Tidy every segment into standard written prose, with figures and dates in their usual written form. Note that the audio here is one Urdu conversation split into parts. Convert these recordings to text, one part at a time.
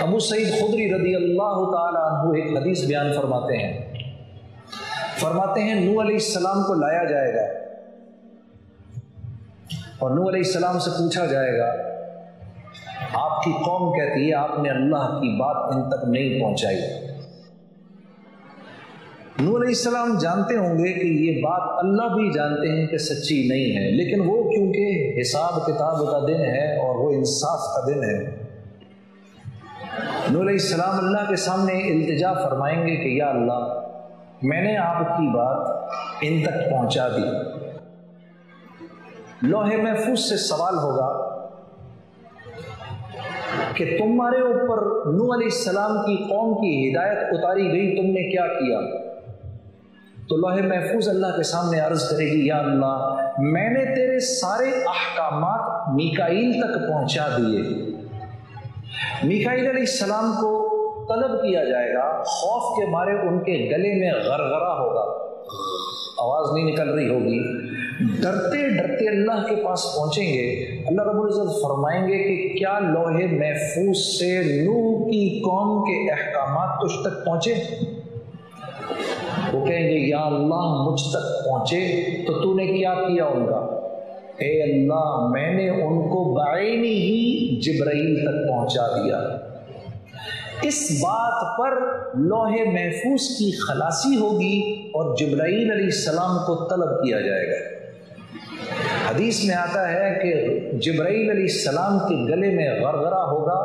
ابو سعید خدری رضی اللہ تعالی عنہ ایک حدیث بیان فرماتے ہیں نوح علیہ السلام کو لایا جائے گا اور نوح علیہ السلام سے پوچھا جائے گا آپ کی قوم کہتی ہے آپ نے اللہ کی بات ان تک نہیں پہنچائی۔ نوح علیہ السلام جانتے ہوں گے کہ یہ بات اللہ بھی جانتے ہیں کہ سچی نہیں ہے، لیکن وہ کیونکہ حساب کتاب کا دن ہے اور وہ انصاف کا دن ہے، نوح علیہ السلام اللہ کے سامنے التجا فرمائیں گے کہ یا اللہ میں نے آپ کی بات ان تک پہنچا دی۔ لوح محفوظ سے سوال ہوگا کہ تمہارے اوپر نوح علیہ السلام کی قوم کی ہدایت اتاری گئی، تم نے کیا کیا؟ تو لوح محفوظ اللہ کے سامنے عرض کرے گی یا اللہ میں نے تیرے سارے احکامات میکائیل تک پہنچا دیے۔ میکائیل علیہ السلام کو طلب کیا جائے گا، خوف کے مارے ان کے گلے میں غرغرہ ہوگا، آواز نہیں نکل رہی ہوگی، ڈرتے ڈرتے اللہ کے پاس پہنچیں گے۔ اللہ رب العزت فرمائیں گے کہ کیا لوح محفوظ سے نوح کی قوم کے احکامات تجھ تک پہنچے؟ وہ کہیں گے یا اللہ مجھ تک پہنچے، تو تو نے کیا کیا ان کا؟ اے اللہ میں نے ان کو بعینی ہی جبرائیل تک پہنچا دیا۔ اس بات پر لوح محفوظ کی خلاصی ہوگی اور جبرائیل علیہ السلام کو طلب کیا جائے گا۔ حدیث میں آتا ہے کہ جبرائیل علیہ السلام کے گلے میں غرغرہ ہوگا،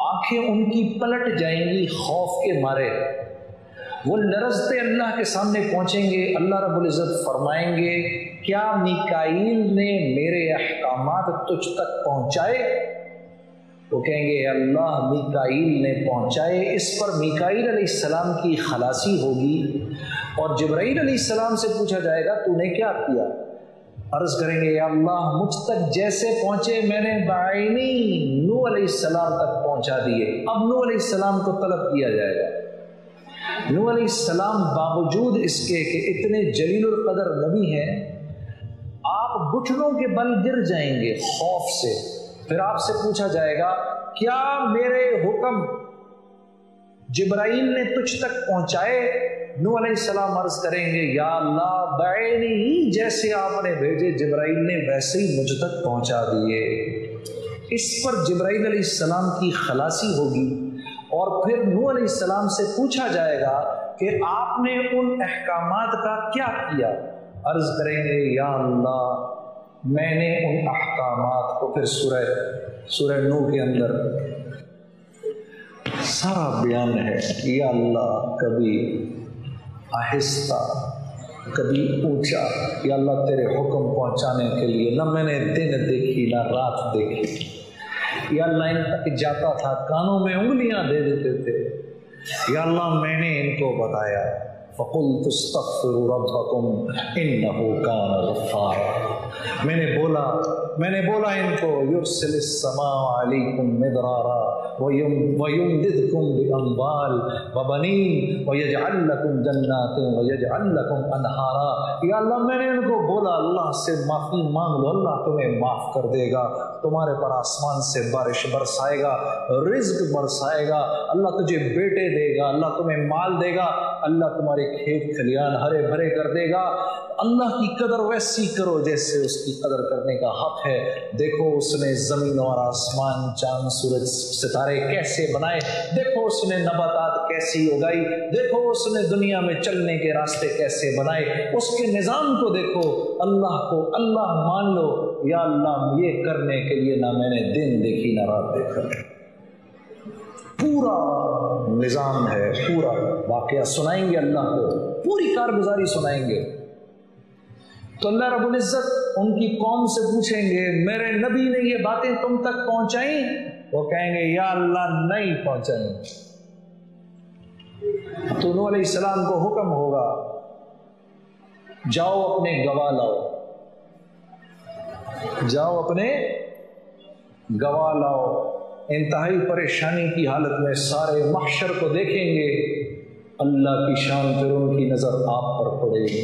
آنکھیں ان کی پلٹ جائیں گی خوف کے مارے، وہ لرزتے اللہ کے سامنے پہنچیں گے۔ اللہ رب العزت فرمائیں گے کیا میکائیل نے میرے احکامات تجھ تک پہنچائے؟ وہ کہیں گے اللہ میکائیل نے پہنچائے۔ اس پر میکائیل علیہ السلام کی خلاصی ہوگی اور جبرائیل علیہ السلام سے پوچھا جائے گا تو نے کیا کیا؟ عرض کریں گے یا اللہ مجھ تک جیسے پہنچے میں نے بعینی نوح علیہ السلام تک پہنچا دیے۔ اب نوح علیہ السلام کو طلب کیا جائے گا۔ نوح علیہ السلام باوجود اس کے کہ اتنے جلیل القدر نبی ہیں، آپ گھٹنوں کے بل گر جائیں گے خوف سے۔ پھر آپ سے پوچھا جائے گا کیا میرے حکم جبرائیل نے تجھ تک پہنچائے؟ نوح علیہ السلام عرض کریں گے یا اللہ بعینی ہی جیسے آپ نے بھیجے جبرائیل نے ویسے ہی مجھ تک پہنچا دیے۔ اس پر جبرائیل علیہ السلام کی خلاصی ہوگی اور پھر نوح علیہ السلام سے پوچھا جائے گا کہ آپ نے ان احکامات کا کیا کیا؟ عرض کریں گے یا اللہ میں نے ان احکامات کو، پھر سورہ نوح کے اندر سارا بیان ہے، یا اللہ کبھی آہستہ کبھی اونچا، یا اللہ تیرے حکم پہنچانے کے لیے نہ میں نے دن دیکھی نہ رات دیکھی، یا اللہ ان تک جاتا تھا کانوں میں انگلیاں دے دیتے تھے، یا اللہ میں نے ان کو بتایا فَقُلْتُ اسْتَغْفِرُوا رَبَّكُمْ إِنَّهُ كَانَ غَفَّارًا، میں نے بولا ان کو يُرْسِلِ السَّمَاءَ عَلَيْكُمْ مِدْرَارًا وَيُمْدِدْكُمْ بِأَمْوَالٍ وَبَنِينَ وَيَجْعَلْ لَكُمْ جَنَّاتٍ وَيَجْعَلْ لَكُمْ أَنْهَارًا۔ یا اللہ میں نے ان کو بولا اللہ سے معافی مانگ لو، اللہ تمہیں معاف کر دے گا، تمہارے پر آسمان سے بارش برسائے گا، رزق برسائے گا، اللہ تجھے بیٹے دے گا، اللہ تمہیں مال دے گا، اللہ تمہارے کھیت کھلیان ہرے بھرے کر دے گا۔ اللہ کی قدر ویسی کرو جیسے اس کی قدر کرنے کا حق ہے۔ دیکھو اس نے زمین اور آسمان، چاند، سورج، ستارے کیسے بنائے، دیکھو اس نے نباتات کیسی اگائی، دیکھو اس نے دنیا میں چلنے کے راستے کیسے بنائے، اس کے نظام کو دیکھو، اللہ کو اللہ مان لو۔ یا اللہ یہ کرنے کے لیے نہ میں نے دن دیکھی نہ رات دیکھا، پورا نظام ہے، پورا واقعہ سنائیں گے اللہ کو، پوری کارگزاری سنائیں گے۔ تو اللہ رب العزت ان کی قوم سے پوچھیں گے میرے نبی نے یہ باتیں تم تک پہنچائیں؟ وہ کہیں گے یا اللہ نہیں پہنچائیں۔ تو نوح علیہ السلام کو حکم ہوگا جاؤ اپنے گواہ لاؤ، جاؤ اپنے گواہ لاؤ۔ انتہائی پریشانی کی حالت میں سارے محشر کو دیکھیں گے، اللہ کی شان پھر ان کی نظر آپ پر پڑے گی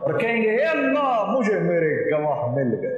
اور کہیں گے اے اللہ مجھے میرے گواہ مل گئے۔